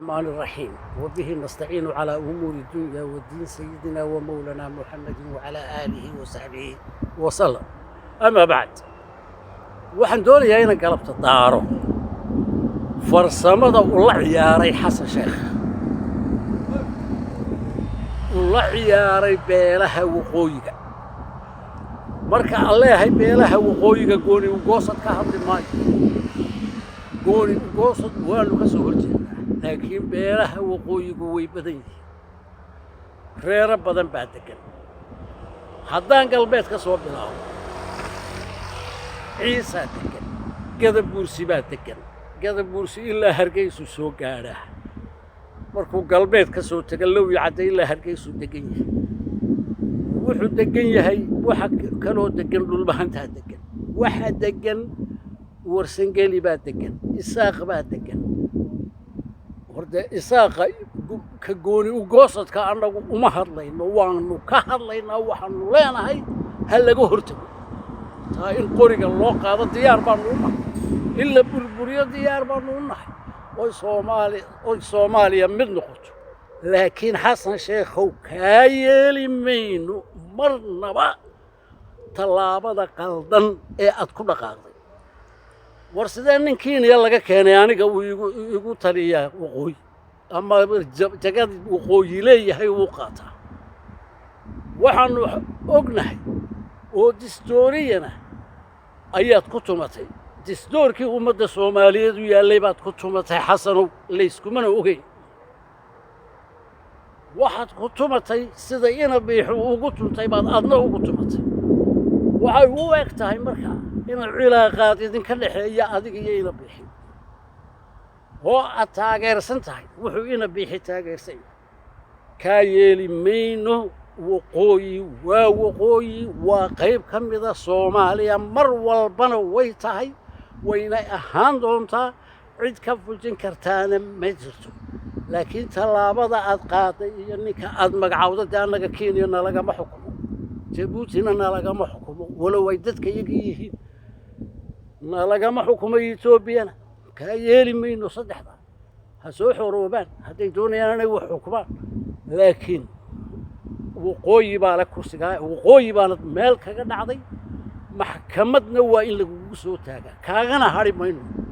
الرحمن الرحيم وبه نستعين على أمور الدنيا والدين سيدنا ومولانا محمد وعلى آله وصحبه وسلم. أما بعد waxaan doonayaa inaan galabta daaro farsamada uu la ciyaaray xasan sheekh uu la ciyaaray beelaha waqooyiga marka aan leeyahay beelaha waqooyiga gooni u goosad ka hadli maayo gooni u goosad waanu ka soo horjeednaa laakiin beelaha waqooyigu way badan yihiin reero badan baa degan haddaan galbeed ka soo bilaabo ciise degan gadabuursi baa degan gadabuursi ilaa hargeysu soo gaadhaa markuu galbeed ka soo taga low iyo cadda ilaa hargeysu degan yahay wuxuu degan yahay waxa kaloo degan dhulbahantaa degan waxa degan warsangeli baa degan isaaq baa degan horda isaaqa ka gooni u goosadka annagu uma hadlayno waanu ka hadlaynaa waxaanu leenahay ha laga hortago taa in qoriga loo qaado diyaar baanu u nahay in la burburiyo diyaar baanu u nahay oy soomaaliya mid noqoto laakiin xasan sheekhow kaa yeeli mayno marnaba tallaabada qaldan ee aad ku dhaqaaqday war sidee nin Kenya laga keenay aniga uu igu taliyaa waqooyi ama jagad waqooyi leeyahay uu qaataa waxaanu ognahay oo distooriyana ayaad ku tumatay distoorkii ummadda Soomaaliyeed u yaalay baad ku tumatay xasanow leyskumana ogeyn waxaad ku tumatay sida ina biixu ugu tuntay baad adna ugu tumatay waxay u eg tahay markaa inay cilaaqaad idinka dhexeeya adiga iyo ina biixi oo aad taageersan tahay wuxuu ina biixi taageersan kaa yeeli mayno waqooyi waa qayb ka mida Soomaaliya mar walbana way tahay wayna ahaan doontaa cid ka fujin kartaana ma jirto laakiin tallaabada aad qaaday iyo ninka aad magacawday annaga Kenya lagama xukumo Djibouti lagama xukumo walow ay dadka iyaga yihiin lagama xukumo Ethiopia kaa yeeli mayno saddexda ha soo xoroobaan hadday doonayaan inay wax xukumaan laakiin waqooyi baa la kursigaa waqooyi baana meel kaga dhacday maxkamadna waa in lagu soo taagaa kaagana hari mayno